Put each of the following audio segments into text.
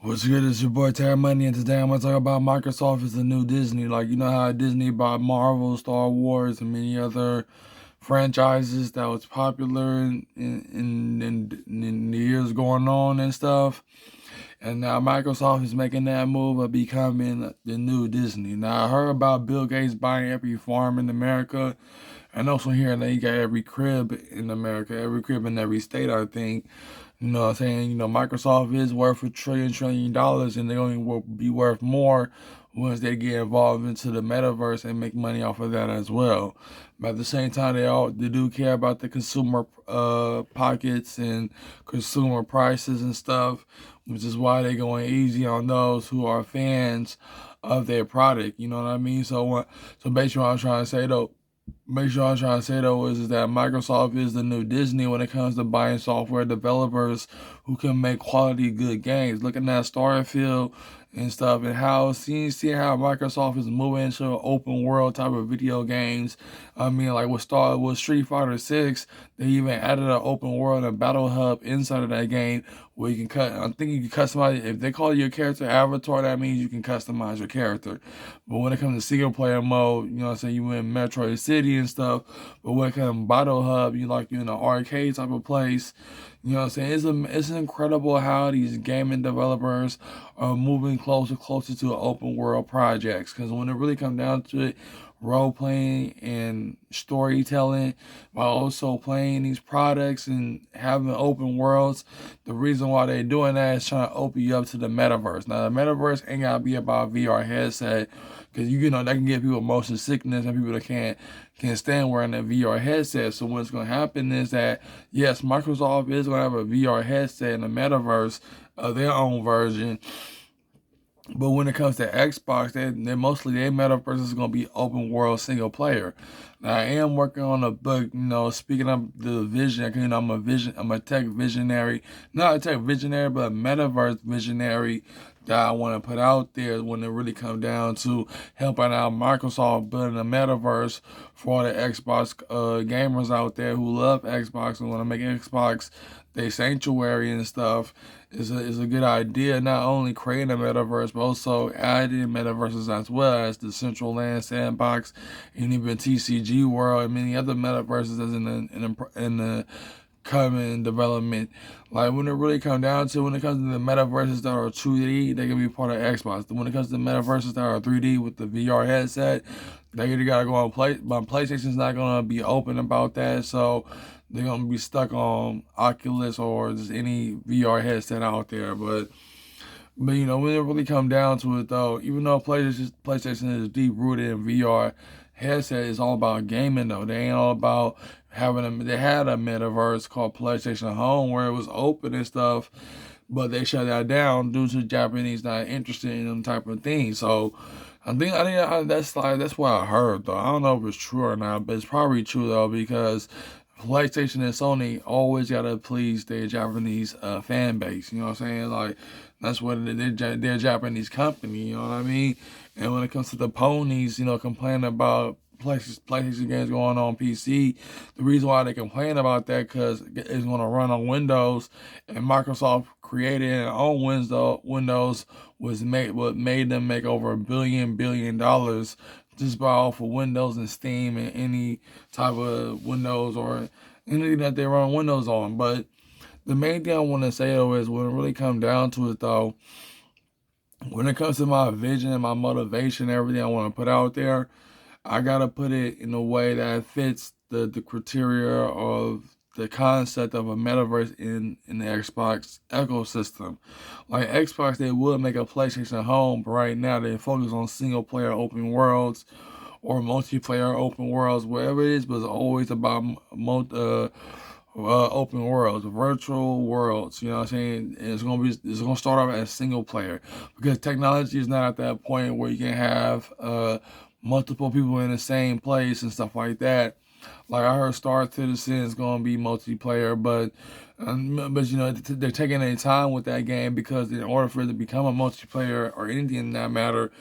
What's good? It's your boy Terry Money, and today I'm gonna talk about Microsoft as the new Disney. Like, you know how Disney bought Marvel, Star Wars, and many other franchises that was popular in the years going on and stuff. And now Microsoft is making that move of becoming the new Disney. Now I heard about Bill Gates buying every farm in America, and also hearing that he got every crib in America, every crib in every state, I think. You know what I'm saying? You know, Microsoft is worth $1 trillion, and they're going to be worth more once they get involved into the metaverse and make money off of that as well. But at the same time, they do care about the consumer pockets and consumer prices and stuff, which is why they're going easy on those who are fans of their product. You know what I mean? So basically, what I'm trying to say though, make sure I'm trying to say though is that Microsoft is the new Disney when it comes to buying software developers who can make quality good games. Looking at Starfield and stuff, and how see how Microsoft is moving into open world type of video games. I mean, like with Street Fighter 6, they even added an open world and battle hub inside of that game where you can cut. I think you can customize. If they call your character avatar, that means you can customize your character. But when it comes to single player mode, you know what I'm saying, you in Metroid City and stuff. But when it comes to battle hub, you in an arcade type of place. You know what I'm saying? It's incredible how these gaming developers are moving closer to open world projects. Because when it really comes down to it, role playing and storytelling, while also playing these products and having open worlds, the reason why they're doing that is trying to open you up to the metaverse. Now, the metaverse ain't gotta be about VR headset, because you know that can give people motion sickness and people that can't stand wearing a VR headset. So what's gonna happen is that yes, Microsoft is gonna have a VR headset in the metaverse of their own version. But when it comes to Xbox, they mostly their metaverse is gonna be open world single player. Now I am working on a book, speaking of the vision, I'm a tech visionary, not a tech visionary, but a metaverse visionary that I want to put out there when it really comes down to helping out Microsoft building a metaverse for all the Xbox gamers out there who love Xbox and want to make Xbox their sanctuary and stuff. Is a good idea. Not only creating a metaverse, but also adding metaverses as well as the Central Land Sandbox and even TCG World and many other metaverses that's in the coming development. Like when it really comes down to when it comes to the metaverses that are 2D, they can be part of Xbox. When it comes to the metaverses that are 3D with the VR headset, they either gotta go on but PlayStation's not gonna be open about that, so they're gonna be stuck on Oculus or just any VR headset out there. But when it really come down to it though, even though PlayStation is deep rooted in VR headset, is all about gaming though. They ain't all about they had a metaverse called PlayStation Home where it was open and stuff, but they shut that down due to Japanese not interested in them type of things. So I think that's what I heard though. I don't know if it's true or not, but it's probably true though, because PlayStation and Sony always gotta please their Japanese fan base. You know what I'm saying? Like that's what they're a Japanese company. You know what I mean? And when it comes to the ponies, complaining about PlayStation games going on PC, the reason why they complain about that because it's gonna run on Windows, and Microsoft created their own Windows what made them make over $1 billion just by off of Windows and Steam and any type of Windows or anything that they run Windows on. But the main thing I want to say though is when it really comes down to it though, when it comes to my vision and my motivation, everything I want to put out there, I gotta put it in a way that fits the criteria of the concept of a metaverse in the Xbox ecosystem. Like Xbox, they would make a PlayStation Home, but right now they focus on single player open worlds or multiplayer open worlds, wherever it is, but it's always about open worlds, virtual worlds. You know what I'm saying? And it's gonna start off as single player because technology is not at that point where you can have multiple people in the same place and stuff like that. Like I heard Star Citizen is gonna be multiplayer, but they're taking their time with that game because in order for it to become a multiplayer or anything in that matter,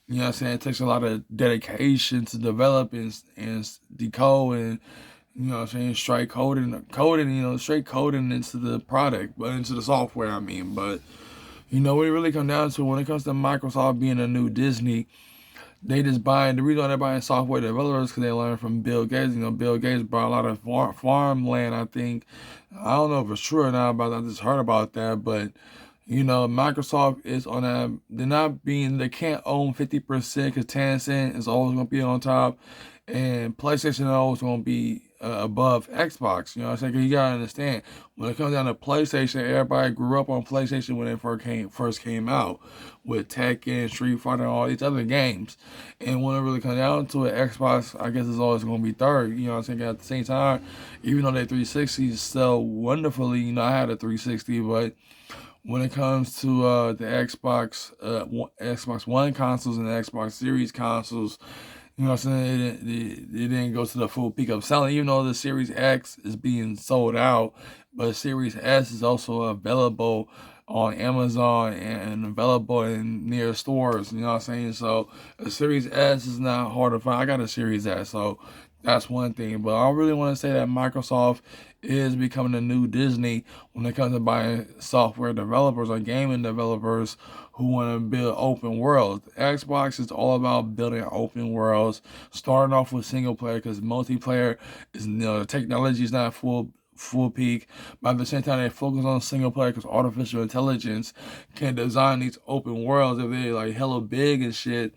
you know what I'm saying, it takes a lot of dedication to develop and decode and straight coding, straight coding into the product, but into the software. I mean, but When it really comes down to, when it comes to Microsoft being a new Disney, they just buying, the reason why they're buying software developers, because they learned from Bill Gates. Bill Gates bought a lot of farmland, I think. I don't know for sure now, but I just heard about that. But Microsoft is on that. They can't own 50% because Tencent is always going to be on top, and PlayStation is always going to be above Xbox. You know what I'm saying? 'Cause you got to understand, when it comes down to PlayStation, everybody grew up on PlayStation when it first came out with Tekken, Street Fighter, and all these other games. And when it really comes down to it, Xbox, I guess, is always going to be third. You know what I'm saying? At the same time, even though their 360s sell wonderfully, I had a 360, but when it comes to the Xbox One consoles and the Xbox Series consoles, you know what I'm saying, it didn't go to the full peak of selling, even though the Series X is being sold out, but Series S is also available on Amazon and available in near stores, you know what I'm saying? So a Series S is not hard to find. I got a Series S, so that's one thing. But I really want to say that Microsoft is becoming a new Disney when it comes to buying software developers or gaming developers who want to build open worlds. Xbox is all about building open worlds, starting off with single player, because multiplayer is, the technology is not full peak, but at the same time they focus on single player because artificial intelligence can design these open worlds if they're like hella big and shit.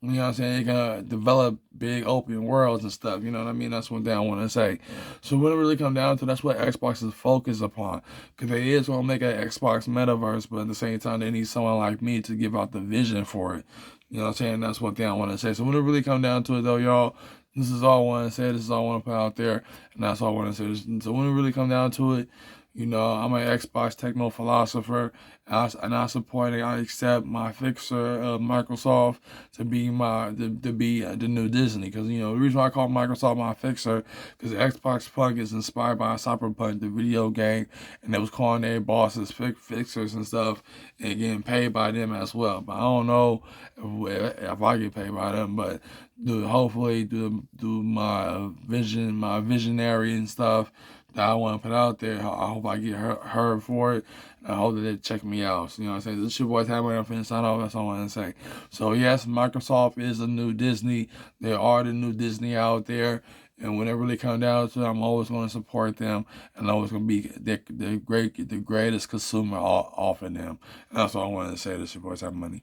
You know what I'm saying? They're gonna develop big open worlds and stuff. You know what I mean? That's one thing I want to say. So when it really come down to, that's what Xbox is focused upon. Because they is gonna make an Xbox metaverse, but at the same time they need someone like me to give out the vision for it. You know what I'm saying? That's one thing I want to say. So when it really come down to it, though, y'all, this is all I want to say. This is all I want to put out there, and that's all I want to say. So when it really come down to it, I'm an Xbox techno philosopher, and I support and I accept my fixer of Microsoft to be the new Disney. Because the reason why I call Microsoft my fixer, because Xboxpunk is inspired by Cyberpunk, the video game, and they was calling their bosses fixers and stuff, and getting paid by them as well. But I don't know if I get paid by them, but hopefully do my vision, my visionary and stuff that I want to put out there. I hope I get heard for it. I hope that they check me out. So, you know what I'm saying? This is your boy Tammy. I'm finna sign off. That's all I want to say. So, yes, Microsoft is the new Disney. They are the new Disney out there. And when it really comes down to it, I'm always going to support them. And I'm always going to be the greatest consumer off of them. And that's all I wanted to say. This is your boy Tammy Money.